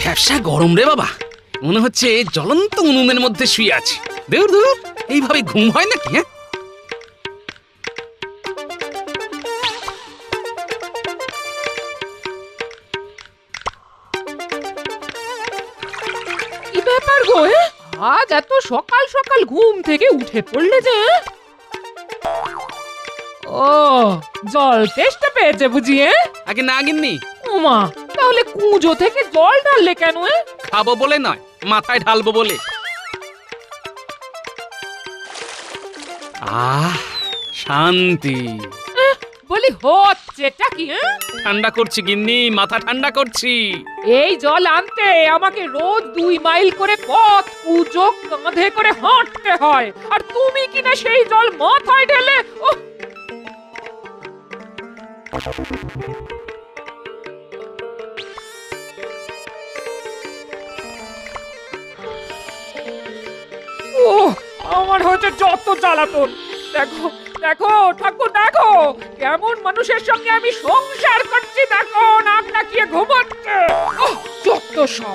ভ্যাবসা গরম রে বাবা, মনে হচ্ছে জ্বলন্ত উনুনের মধ্যে শুয়ে আছে। দূর দূর, এইভাবে ঘুম হয় নাকি? হ্যাঁ, কি ব্যাপার গো? আজ এত সকাল সকাল ঘুম থেকে উঠে পড়লে যে? ও, জল তেষ্টা পেয়েছে বুঝি? আগে না গিন্নি। ওমা, তাহলে কুঁজো থেকে জল ঢাললে কেন? খাবো বলে নয়, মাথায় ঢালবো বলে। আহ, শান্তি। বলি হচ্ছেটা কি? ঠান্ডা করছি গিন্নি, মাথা ঠান্ডা করছি। এই জল আনতে আমাকে রোজ 2 মাইল করে পথ কুঁজো কাঁধে করে হাঁটতে হয়, আর তুমি কিনা সেই জল মাথায় ঢেলে। আমার হচ্ছে যত জ্বালাতন। দেখো দেখো ঠাকুর, দেখো কেমন মানুষের সঙ্গে আমি সংসার করছি। দেখো নাক ডাকিয়ে ঘুমাচ্ছে। যত সব।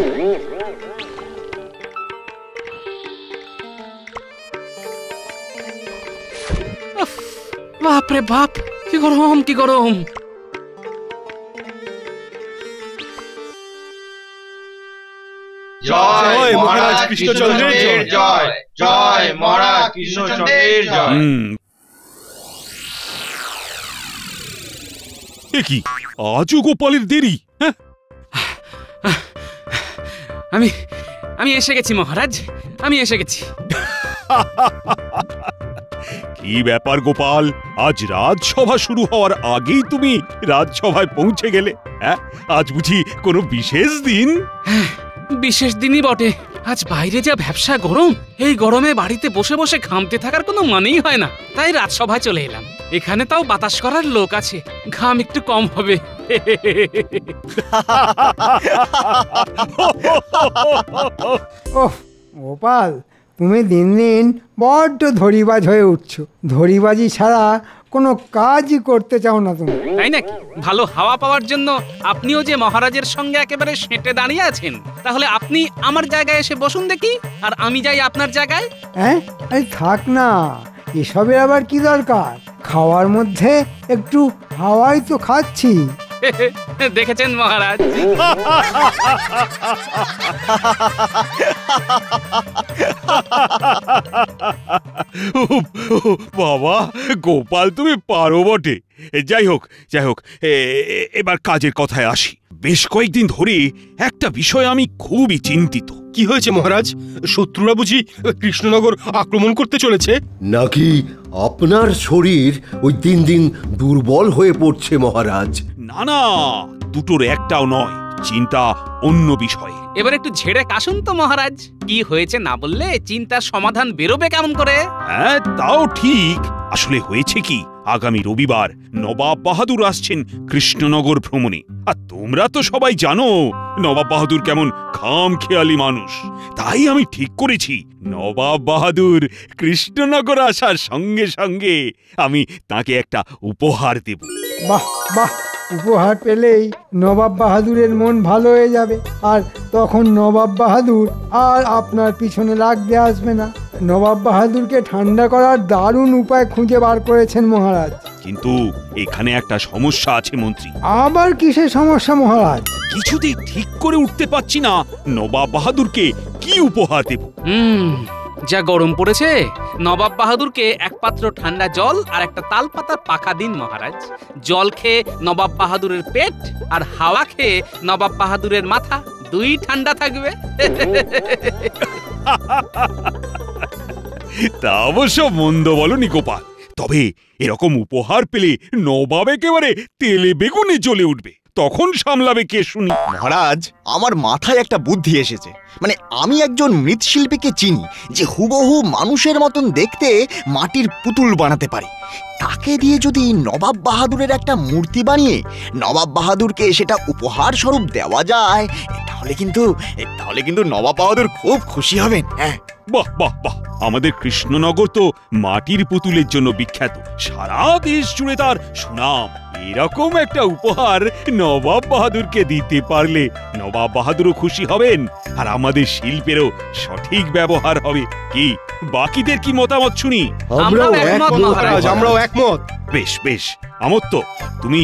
বাপরে বাপ, কি গরম, কি গরম। জয় মহারাজ কৃষ্ণচন্দ্রের জয়, জয় মহারাজ কৃষ্ণচন্দ্রের জয়। কি আজও গোপালের দেরি? আমি আমি এসে গেছি মহারাজ, আমি এসে গেছি। কি ব্যাপার গোপাল, আজ রাজসভা শুরু হওয়ার আগেই তুমি রাজসভায় পৌঁছে গেলে? হ্যাঁ, আজ বুঝি কোনো বিশেষ দিন? বিশেষ দিনই বটে। আজ বাইরে যা ভ্যাবসা গরম, এই গরমে বাড়িতে বসে বসে ঘামতে থাকার কোনো মানেই হয় না। তাই রাজসভায় চলে এলাম। এখানে তাও বাতাস করার লোক আছে, ঘাম একটু কম হবে। ওহ গোপাল, তুমি দিন দিন বড্ড ধরিবাজ হয়ে উঠছো। ধরিবাজি ছাড়া কোনো কাজই করতে চাও না তুমি, তাই নাকি? ভালো হাওয়া পাওয়ার জন্য আপনিও যে মহারাজের সঙ্গে একেবারে সেঁটে দাঁড়িয়ে আছেন, তাহলে আপনি আমার জায়গায় এসে বসুন দেখি, আর আমি যাই আপনার জায়গায়। হ্যাঁ, আরে থাক না, এসবের আবার কি দরকার? খাওয়ার মধ্যে একটু হাওয়াই তো খাচ্ছি। দেখেছেন মহারাজ? বাবা গোপাল, তুমি পারো বটে। যাই হোক যাই হোক, এবার কাজের কথায় আসি। বেশ কয়েকদিন ধরে একটা বিষয় আমি খুবই চিন্তিত। কি হয়েছে মহারাজ? শত্রুরা বুঝি কৃষ্ণনগর আক্রমণ করতে চলেছে? নাকি আপনার শরীর ওই দিন দিন দুর্বল হয়ে পড়ছে মহারাজ? না না, দুটোর একটাও নয়, চিন্তা অন্য বিষয়ে। এবার একটু ঝেড়ে কাশুন তো মহারাজ, কি হয়েছে না বললে চিন্তার সমাধান বেরোবে কেমন করে? হ্যাঁ, তাও ঠিক। আসলে হয়েছে কি, আগামী রবিবার নবাব বাহাদুর আসছেন কৃষ্ণনগর ভ্রমণে। আর তোমরা তো সবাই জানো নবাব বাহাদুর কেমন খামখেয়ালি মানুষ। তাই আমি ঠিক করেছি, নবাব বাহাদুর কৃষ্ণনগর আসার সঙ্গে সঙ্গে আমি তাকে একটা উপহার দেব। বাহ বাহ, উপহার পেলেই নবাব বাহাদুরের মন ভালো হয়ে যাবে, আর তখন নবাব বাহাদুর আর আপনার পিছনে লাগতে আসবে না। নবাব বাহাদুরকে ঠান্ডা করার দারুণ উপায় খুঁজে বার করেছেন মহারাজ। কিন্তু এখানে একটা সমস্যা আছে মন্ত্রী। আবার কিসের সমস্যা মহারাজ? কিছুতেই ঠিক করে উঠতে পারছি না নবাব বাহাদুরকে কি উপহার দেব। যা গরম পড়েছে, নবাব বাহাদুরকে এক পাত্র ঠান্ডা জল আর একটা তাল পাতার পাখা দিন মহারাজ। জল খেয়ে নবাব বাহাদুরের পেট, আর হাওয়া খেয়ে নবাব বাহাদুরের মাথা, দুই ঠান্ডা থাকবে। তা অবশ্য মন্দ বলনি গোপাল, তবে এরকম উপহার পেলে নবাব একেবারে তেলে বেগুনে জ্বলে উঠবে। তখন সামলাবে কে শুনি? মহারাজ, আমার মাথায় একটা বুদ্ধি এসেছে। মানে আমি একজন মৃৎশিল্পীকে চিনি যে হুবহু মানুষের মতন দেখতে মাটির পুতুল বানাতে পারে। তাকে দিয়ে যদি নবাব বাহাদুরের একটা মূর্তি বানিয়ে নবাব বাহাদুরকে সেটা উপহার স্বরূপ দেওয়া যায়, তাহলে কিন্তু নবাব বাহাদুর খুব খুশি হবেন। হ্যাঁ, বাহ বাহ বাহ, আমাদের কৃষ্ণনগর তো মাটির পুতুলের জন্য বিখ্যাত। সারা দেশ জুড়ে তার সুনাম। এরকম একটা উপহার নবাব বাহাদুরকে দিতে পারলে নবাব বাহাদুরও খুশি হবেন, আর আমাদের শিল্পেরও সঠিক ব্যবহার হবে। কি বাকিদের কি মতামত শুনি? আমরাও একমত মহারাজ। আমরাও একমত। বেশ বেশ, আমত্ত, তুমি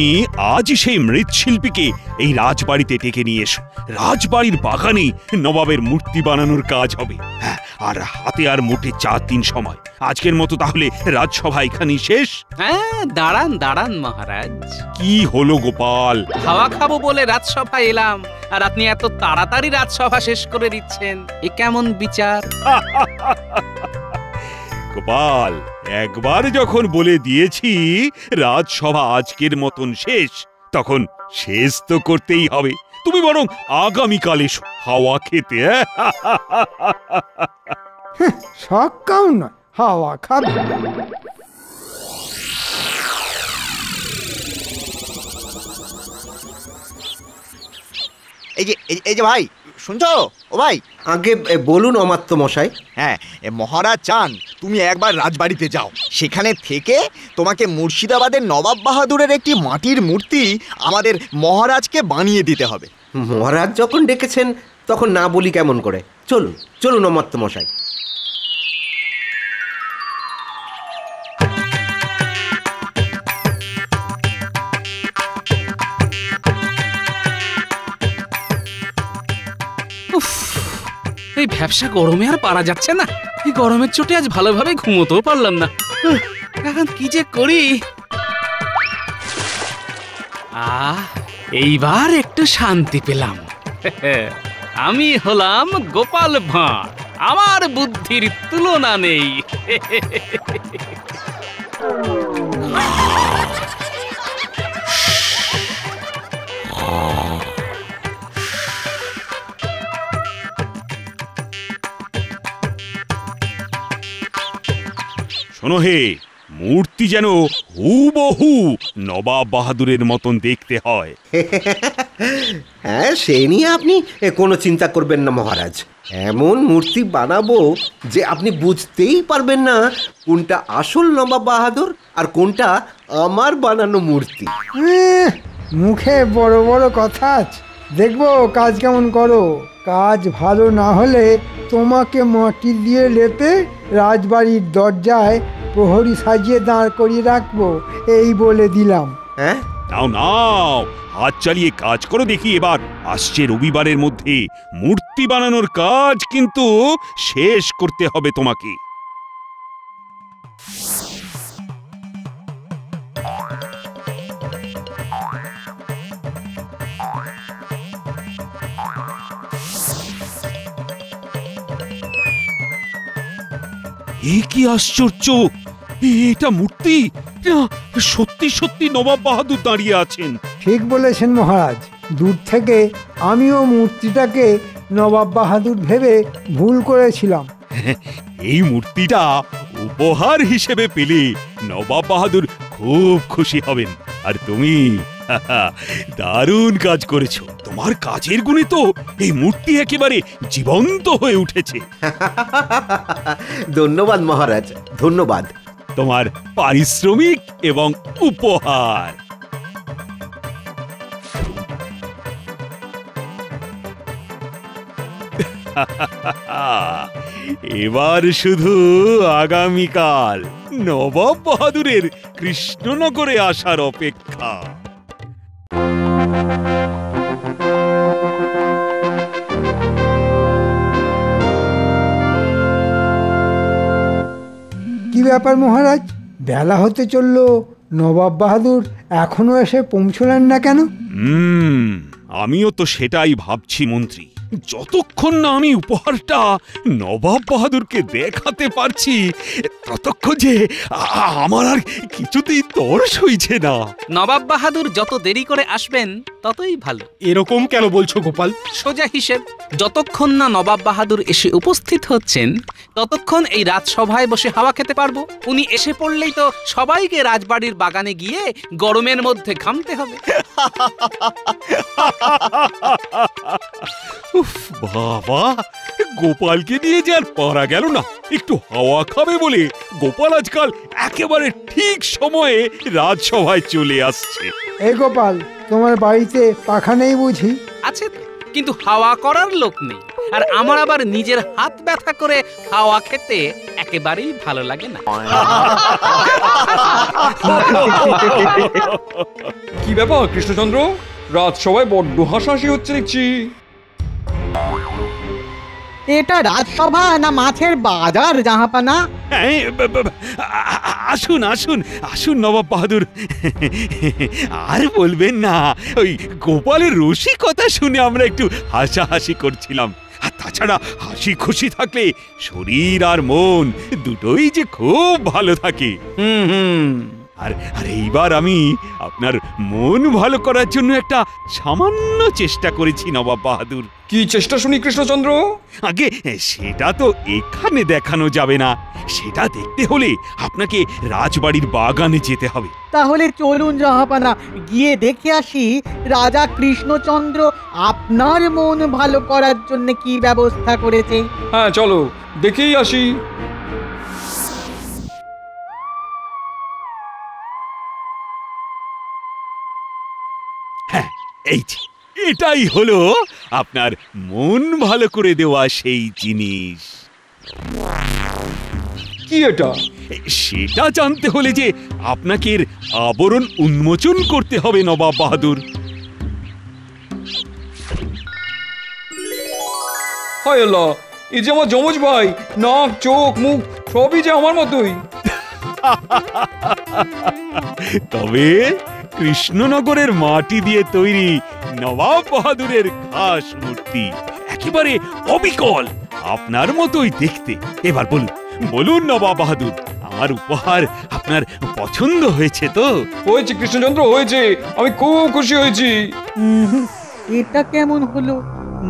আজই সেই মৃৎশিল্পীকে এই রাজবাড়িতে ডেকে নিয়ে এসো। রাজবাড়ির বাগানে নবাবের মূর্তি বানানোর কাজ হবে। হ্যাঁ, আর হাতে আর মোটে 4 দিন সময়। আজকের মতো তাহলে রাজসভা এখানেই শেষ। হ্যাঁ, দাঁড়ান দাঁড়ান মহারাজ। কি হলো গোপাল? হাওয়া খাবো বলে রাজসভায় এলাম, আর আপনি এত তাড়াতাড়ি রাজসভা শেষ করে দিচ্ছেন, এ কেমন বিচার? গোপাল, একবার যখন বলে দিয়েছি রাজসভা আজকের মতন শেষ, তখন শেষ তো করতেই হবে। তুমি বরং আগামীকাল এসো হাওয়া খেতে। সকাল নয়, হাওয়া খাবে। এই যে ভাই, শুনছো? ও ভাই, আগে বলুন অমাত্য মশাই। হ্যাঁ, মহারাজ চান তুমি একবার রাজবাড়িতে যাও, সেখানে থেকে তোমাকে মুর্শিদাবাদের নবাব বাহাদুরের একটি মাটির মূর্তি আমাদের মহারাজকে বানিয়ে দিতে হবে। মহারাজ যখন ডেকেছেন তখন না বলি কেমন করে? চলুন চলুন অমাত্য মশাই। এই ব্যবসা গরমে আর পারা যাচ্ছে না। এই গরমের চোটে আজ ভালোভাবে ঘুমোতেও পারলাম না। এখন কি যে করি। এইবার একটু শান্তি পেলাম। আমি হলাম গোপাল ভাঁড়, আমার বুদ্ধির তুলনা নেই। শোনো হে, মূর্তি যেন হুবহু নবাব বাহাদুরের মতন দেখতে হয়। হ্যাঁ, সেই নিয়ে আপনি কোনো চিন্তা করবেন না মহারাজ। এমন মূর্তি বানাবো যে আপনি বুঝতেই পারবেন না কোনটা আসল নবাব বাহাদুর আর কোনটা আমার বানানো মূর্তি। মুখে বড় বড় কথা আছে, দেখবো কাজ কেমন করো। কাজ ভালো না হলে তোমাকে মাটি দিয়ে লেপে রাজবাড়ির দরজায় প্রহরী সাজিয়ে দাঁড় করিয়ে রাখবো, এই বলে দিলাম। হ্যাঁ, নাও নাও, হাত চালিয়ে কাজ করো দেখি। এবার আসছে রবিবারের মধ্যে মূর্তি বানানোর কাজ কিন্তু শেষ করতে হবে তোমাকে। এ কি আশ্চর্য! এটা মূর্তি, সত্যি সত্যি নবাব বাহাদুর দাঁড়িয়ে আছেন। ঠিক বলেছেন মহারাজ। দূর থেকে আমিও মূর্তিটাকে নবাব বাহাদুর ভেবে ভুল করেছিলাম। এই মূর্তিটা উপহার হিসেবে পেলে নবাব বাহাদুর খুব খুশি হবেন। আর তুমি দারুণ কাজ করেছো। তোমার কাজের গুণে তো এই মূর্তি একেবারে জীবন্ত হয়ে উঠেছে। ধন্যবাদ মহারাজ, ধন্যবাদ। তোমার পারিশ্রমিক এবং উপহার। এবার শুধু আগামীকাল নবাব বাহাদুরের কৃষ্ণনগরে আসার অপেক্ষা। কি ব্যাপার মহারাজ, বেলা হতে চললো, নবাব বাহাদুর এখনো এসে পৌঁছলেন না কেন? আমিও তো সেটাই ভাবছি মন্ত্রী। যতক্ষণ না আমি উপহারটা নবাব বাহাদুরকে দেখাতে পারছি, ততক্ষণ যে আমার আর কিছুতেই তর সইছে না। নবাব বাহাদুর যত দেরি করে আসবেন ততই ভালো। এরকম কেন বলছো গোপাল? সোজা হিসেব, যতক্ষণ না নবাব বাহাদুর এসে উপস্থিত হচ্ছেন ততক্ষণ এই রাজসভায় বসে হাওয়া খেতে পারবো। উনি এসে পড়লেই তো সবাইকে রাজবাড়ির বাগানে গিয়ে গরমের মধ্যে ঘামতে হবে। উফ বাবা, গোপালকে নিয়ে যে আর পারা গেল না। একটু হাওয়া খাবে বলে গোপাল আজকাল একেবারে ঠিক সময়ে রাজসভায় চলে আসছে। এই গোপাল, তোমার বাড়িতে পাখা নেই বুঝি? আছে তো, কিন্তু হাওয়া করার লোক নেই। আর আমার আবার নিজের হাত ব্যথা করে হাওয়া খেতে একেবারেই ভালো লাগে না। কি ব্যাপার কৃষ্ণচন্দ্র, রাজসভায় বড্ড হাসাহাসি হচ্ছে দেখছি। এটা রাজসভা না মাছের বাজার জাহাপানা? এই, আসুন আসুন আসুন নবাব বাহাদুর। আর বলবেন না, ওই গোপালের রসিকতা শুনে আমরা একটু হাসাহাসি করছিলাম। আর তাছাড়া হাসি খুশি থাকলে শরীর আর মন দুটোই যে খুব ভালো থাকে। আর আর এইবার আমি আপনার মন ভালো করার জন্য একটা সামান্য চেষ্টা করেছি নবাব বাহাদুর। কি চেষ্টা শুনি কৃষ্ণচন্দ্র? আগে সেটা তো এখানে দেখানো যাবে না, সেটা দেখতে হলে আপনাকে রাজবাড়ির বাগানে যেতে হবে। তাহলে চলুন জাহাপানা, গিয়ে দেখে আসি রাজা কৃষ্ণচন্দ্র আপনার মন ভালো করার জন্য কি ব্যবস্থা করেছে। হ্যাঁ চলো, দেখেই আসি। হ্যাঁ, এই যে, এটাই হলো আপনার মন ভালো করে দেওয়া সেই জিনিস। কি এটা? সেটা জানতে হলে যে আপনাকে এর আবরণ উন্মোচন করতে হবে নবাব বাহাদুর। হায় আল্লাহ, এই যে আমার যমজ ভাই, নাক চোখ মুখ সবই যে আমার মতোই। তবে কৃষ্ণনগরের মাটি দিয়ে তৈরি নবাব বাহাদুরের খাস মূর্তি, একেবারে অবিকল, আপনার মতোই দেখতে। এবার বলুন বলুন নবাব বাহাদুর, আমার উপহার আপনার পছন্দ হয়েছে তো? হয়েছে কৃষ্ণচন্দ্র, হয়েছে, আমি খুব খুশি হয়েছি। এটা কেমন হলো?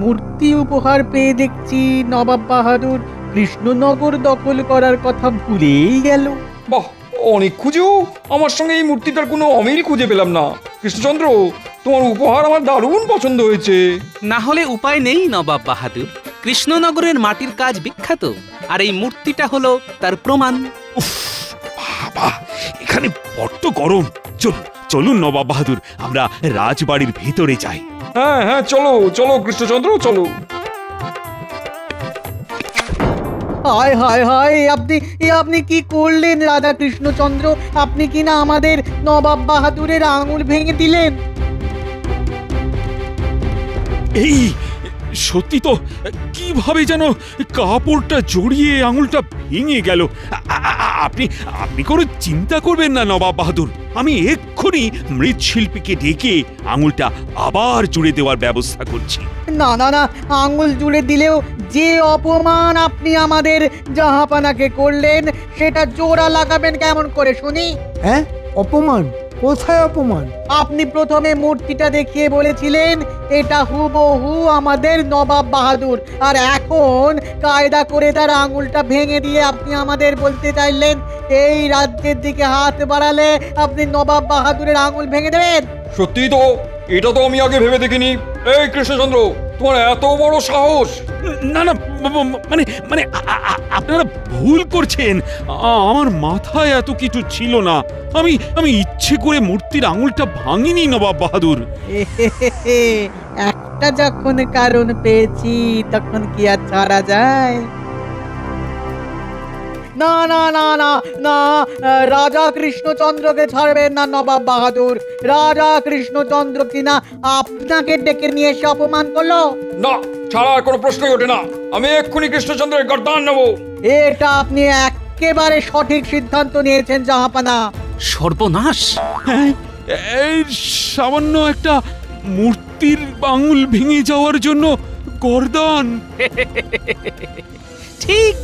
মূর্তি উপহার পেয়ে দেখছি নবাব বাহাদুর কৃষ্ণনগর দখল করার কথা ভুলেই গেল। বাহ, অনেক খুঁজেও আমার সঙ্গে এই মূর্তিটার কোনো অমিল খুঁজে পেলাম না। কৃষ্ণচন্দ্র, তোমার উপহার আমার দারুণ পছন্দ হয়েছে। না হলে উপায় নেই নবাব বাহাদুর, কৃষ্ণনগরের মাটির কাজ বিখ্যাত, আর এই মূর্তিটা হলো তার প্রমাণ। উফ, বাবা, এখানে বড্ড গরম। চলুন চলুন নবাব বাহাদুর, আমরা রাজবাড়ির ভেতরে যাই। হ্যাঁ হ্যাঁ, চলো চলো কৃষ্ণচন্দ্র, চলো। হায় হায় হায়, আপনি কি করলেন রাজা কৃষ্ণচন্দ্র? আপনি কি না আমাদের নবাব বাহাদুরের আঙুল ভেঙে দিলেন? এই সত্যি তো, কিভাবে যেন কাপড়টা জড়িয়ে আঙুলটা ভেঙে গেল। আপনি আপনি কোনো চিন্তা করবেন না নবাব বাহাদুর, আমি এক্ষুনি মৃৎশিল্পীকে ডেকে আঙুলটা আবার জুড়ে দেওয়ার ব্যবস্থা করছি। না না না, আঙুল জুড়ে দিলেও যে অপমান আপনি আমাদের জাহাপানাকে করলেন সেটা জোড়া লাগাবেন কেমন করে শুনি? হ্যাঁ, অপমান? কোথায় অপমান? আপনি প্রথমে মূর্তিটা দেখিয়ে বলেছিলেন এটা হুবহু আমাদের নবাব বাহাদুর, আর এখন কায়দা করে তার আঙুলটা ভেঙে দিয়ে আপনি আমাদের বলতে চাইলেন এই রাজ্যের দিকে হাত বাড়ালে আপনি নবাব বাহাদুরের আঙুল ভেঙে দেবেন। সত্যি তো, এটা তো আমি আগে ভেবে দেখিনি। এই কৃষ্ণচন্দ্র, তোমার এত বড় সাহস! না না, মানে মানে আপনারা ভুল করছেন, আমার মাথায় এত কিছু ছিল না। আমি ইচ্ছে করে মূর্তির আঙুলটা ভাঙিনি নবাব বাহাদুর। একটা যখন কারণ পেয়েছি তখন কি আর ছাড়া যায়? না না না না না, রাজা কৃষ্ণচন্দ্রকে ছাড়বেন না নবাব বাহাদুর। রাজা কৃষ্ণচন্দ্র কিনা আপনাকে ডেকে নিয়ে এসে অপমান করলো। না, ছাড়ার কোনো প্রশ্নই ওঠে না। আমি এক্ষুনি কৃষ্ণচন্দ্রের গর্দান নেবো। এটা আপনি একেবারে সঠিক সিদ্ধান্ত নিয়েছেন জাহাপানা। সর্বনাশ! হ্যাঁ, এই সামান্য একটা মূর্তির আঙুল ভেঙে যাওয়ার জন্য গর্দান? ঠিক,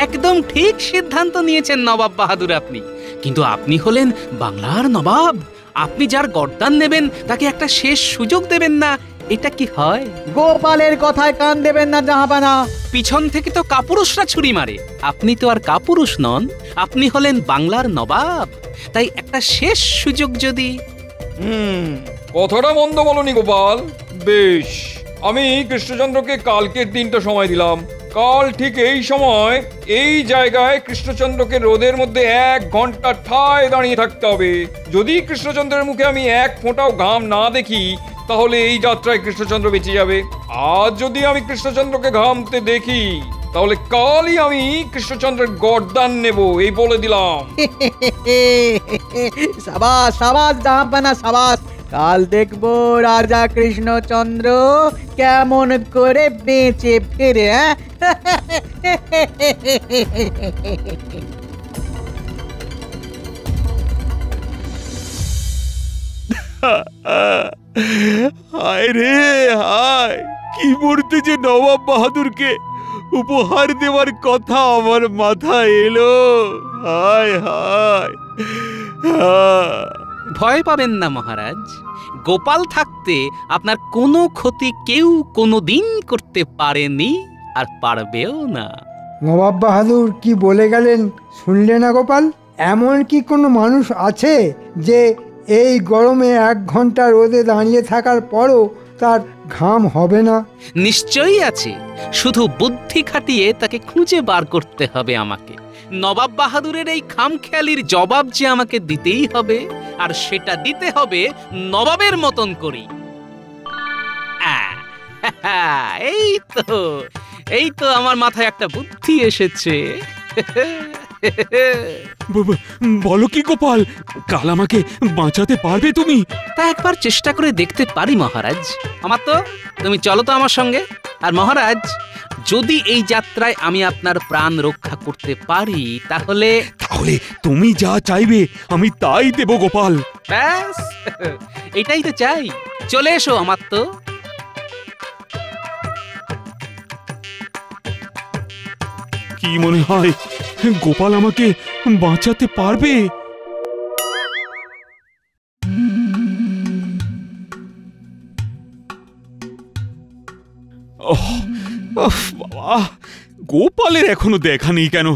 একদম ঠিক সিদ্ধান্ত নিয়েছেন নবাব বাহাদুর আপনি। কিন্তু আপনি হলেন বাংলার নবাব, আপনি যার গর্দান নেবেন তাকে একটা শেষ সুযোগ দেবেন না, এটা কি হয়? গোপালের কথায় কান দেবেন না জাহাপানা। পিছন থেকে তো কাপুরুষরা ছুরি মারে, আপনি তো আর কাপুরুষ নন, আপনি হলেন বাংলার নবাব। তাই একটা শেষ সুযোগ যদি... কথাটা মন্দ বলনি গোপাল। বেশ, আমি কৃষ্ণচন্দ্রকে কালকের দিনটা সময় দিলাম। কাল ঠিক এই সময় এই জায়গায় কৃষ্ণচন্দ্রকে রোদের মধ্যে 1 ঘন্টা ঠায় দাঁড়িয়ে থাকতে হবে। যদি কৃষ্ণচন্দ্রের মুখে আমি এক ফোঁটাও ঘাম না দেখি, তাহলে এই যাত্রায় কৃষ্ণচন্দ্র বেঁচে যাবে। আর যদি আমি কৃষ্ণচন্দ্রকে ঘামতে দেখি, তাহলে কালই আমি কৃষ্ণচন্দ্রের গর্দান নেব, এই বলে দিলাম। সাবাস সাবাস জাহাপানা সাবাস। কাল দেখবো রাজা কৃষ্ণচন্দ্র কেমন করে বেঁচে ফেরে। হায় রে হায়, কি মূর্তি যে নবাব বাহাদুরকে উপহার দেওয়ার কথা আমার মাথায় এলো। হায় হায় হায়। ভয় পাবেন না মহারাজ, গোপাল থাকতে আপনার কোনো ক্ষতি কেউ কোনোদিন করতে পারেনি আর পারবেও না। নবাব বাহাদুর কি বলে গেলেন শুনলে না গোপাল? এমন কি কোনো মানুষ আছে যে এই গরমে 1 ঘন্টা রোদে দাঁড়িয়ে থাকার পরও তার ঘাম হবে না? নিশ্চয়ই আছে, শুধু বুদ্ধি খাটিয়ে তাকে খুঁজে বার করতে হবে আমাকে। নবাব বাহাদুরের এই খামখেয়ালির জবাব যে আমাকে দিতেই হবে, আর সেটা দিতে হবে নবাবের মতন করেই। এই তো আমার মাথায় একটা বুদ্ধি এসেছে। বলো কি গোপাল, কাল আমাকে বাঁচাতে পারবে তুমি? তা একবার চেষ্টা করে দেখতে পারি মহারাজ। আমার তো তুমি চলো তো আমার সঙ্গে। আর মহারাজ, যদি এই যাত্রায় আমি আপনার প্রাণ রক্ষা করতে পারি, তাহলে তাহলে তুমি যা চাইবে আমি তাই দেব গোপাল। ব্যাস, এটাই তো চাই। চলে এসো আমার তো। কি মনে হয় গোপাল আমাকে বাঁচাতে পারবে? বাবা, গোপালের এখনো দেখা নেই কেন?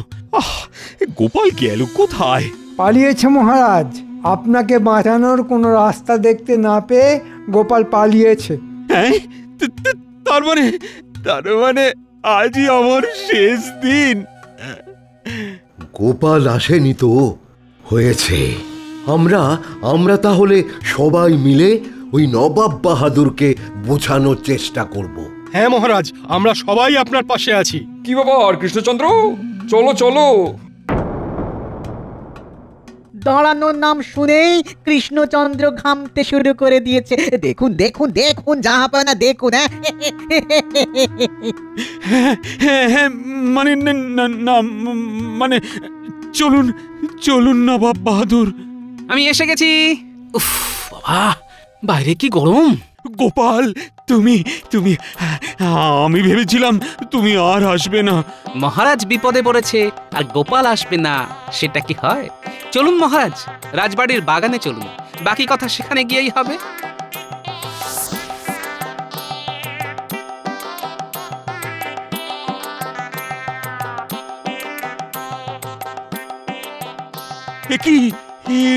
গোপাল গেল কোথায়? পালিয়েছে মহারাজ। আপনাকে বাঁচানোর কোনো রাস্তা দেখতে না পেয়ে গোপাল পালিয়েছে। হ্যাঁ, তার মানে আজই আমার শেষ দিন। গোপাল আসেনি তো? হয়েছে। আমরা তাহলে সবাই মিলে ওই নবাব বাহাদুরকে বোঝানোর চেষ্টা করব। হ্যাঁ মহারাজ, আমরা সবাই আপনার পাশে আছি। কি ব্যাপার কৃষ্ণচন্দ্র, চলো চলো। দাঁড়ানোর নাম শুনেই কৃষ্ণচন্দ্র ঘামতে শুরু করে দিয়েছে। দেখুন দেখুন দেখুন জাহাপানা, দেখুন। হ্যাঁ, মানে না, মানে চলুন চলুন নবাব বাহাদুর। আমি এসে গেছি। উফ বাবা, বাইরে কি গরম। গোপাল, তুমি আমি ভেবেছিলাম তুমি আর আসবে না। মহারাজ বিপদে পড়েছে আর গোপাল আসবে না, সেটা কি হয়? চলুন মহারাজ, রাজবাড়ির বাগানে চলুন, বাকি কথা সেখানে গিয়েই হবে। কি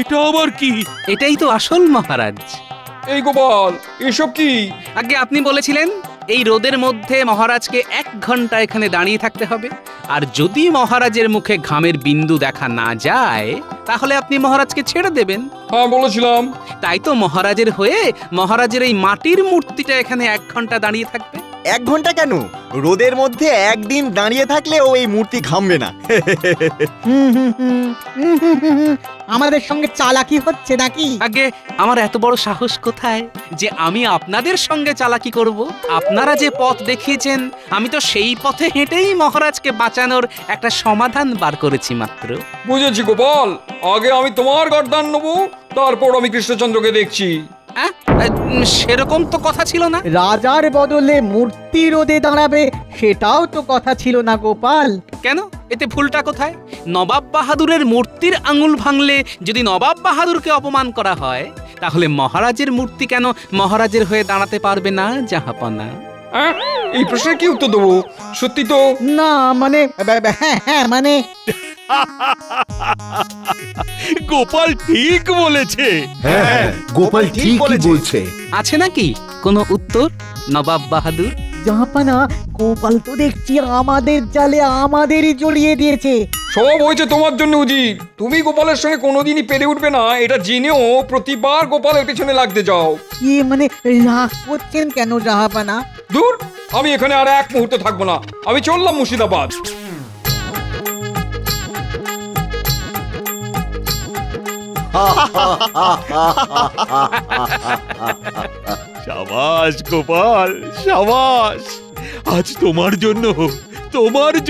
এটা আবার কি? এটাই তো আসল মহারাজ। এই গোপাল, এসব কি? আগে আপনি বলেছিলেন এই রোদের মধ্যে মহারাজকে 1 ঘন্টা এখানে দাঁড়িয়ে থাকতে হবে, আর যদি মহারাজের মুখে ঘামের বিন্দু দেখা না যায়, তাহলে আপনি মহারাজকে ছেড়ে দেবেন। হ্যাঁ বলেছিলাম। তাই তো মহারাজের হয়ে মহারাজের এই মাটির মূর্তিটা এখানে 1 ঘন্টা দাঁড়িয়ে থাকবে। 1 ঘন্টা কেন? রোদের মধ্যে একদিন দাঁড়িয়ে থাকলে ও এই মূর্তি ঘামবে না। আমাদের সঙ্গে চালাকি হচ্ছে নাকি? আগে আমার এত বড় সাহস কোথায় যে আমি আপনাদের সঙ্গে চালাকি করব? আপনারা যে পথ দেখিয়েছেন, আমি তো সেই পথে হেঁটেই মহারাজকে বাঁচানোর একটা সমাধান বার করেছি মাত্র। বুঝেছি গোপাল, আগে আমি তোমার গর্দান নেবো, তারপর আমি কৃষ্ণচন্দ্রকে দেখছি। সেরকম তো কথা ছিল না। রাজার বদলে মূর্তি রোদে দাঁড়াবে, সেটাও তো কথা ছিল না গোপাল। কেন? এতে ভুলটা কোথায়? নবাব বাহাদুরের মূর্তির আঙুল ভাঙলে যদি নবাব বাহাদুরকে অপমান করা হয়, তাহলে মহারাজের মূর্তি কেন মহারাজের হয়ে দাঁড়াতে পারবে না জাহাপনা? এই প্রশ্নের কি উত্তর দেবো? সত্যি তো না, মানে হ্যাঁ মানে গোপাল ঠিক বলেছে। হ্যাঁ, গোপাল ঠিক বলছে। আছে নাকি কোনো উত্তর নবাব বাহাদুর? জাহাপানা, গোপাল তো দেখছি আমাদের জালে আমাদেরই জড়িয়ে দিয়েছে। সব হয়েছে তোমার জন্য উজির। তুমি গোপালের সঙ্গে কোনোদিনই পেরে উঠবে না এটা জেনেও প্রতিবার গোপালের পেছনে লাগতে যাও। কি মানে রাগ করছেন কেন জাহাপানা? দূর, আমি এখানে আর এক মুহূর্ত থাকবো না, আমি চললাম মুর্শিদাবাদ। সাবাস গোপাল, সাবাস। আজ তোমার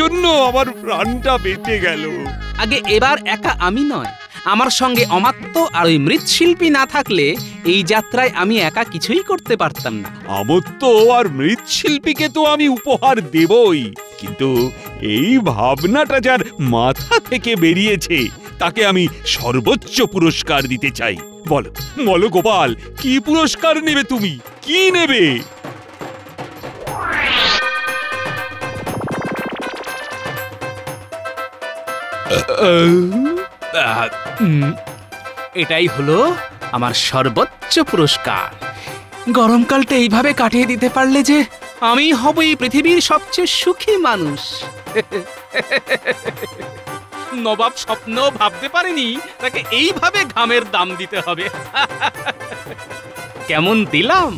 জন্য আমার প্রাণটা বেঁচে গেল। আগে এবার একা আমি নয়, আমার সঙ্গে অমাত্য আর ওই মৃৎশিল্পী না থাকলে এই যাত্রায় আমি একা কিছুই করতে পারতাম না। আমত্ত আর মৃৎশিল্পীকে তো আমি উপহার দেবই, কিন্তু এই ভাবনাটা যার মাথা থেকে বেরিয়েছে তাকে আমি সর্বোচ্চ পুরস্কার দিতে চাই। বলো বলো গোপাল, কি পুরস্কার নেবে তুমি? কি নেবে? এটাই হলো আমার সর্বোচ্চ পুরস্কার। গরমকালটা এইভাবে কাটিয়ে দিতে পারলে যে আমি হব এই পৃথিবীর সবচেয়ে সুখী মানুষ। নবাব স্বপ্ন ভাবতে পারেনি তাকে এইভাবে ঘামের দাম দিতে হবে। কেমন দিলাম?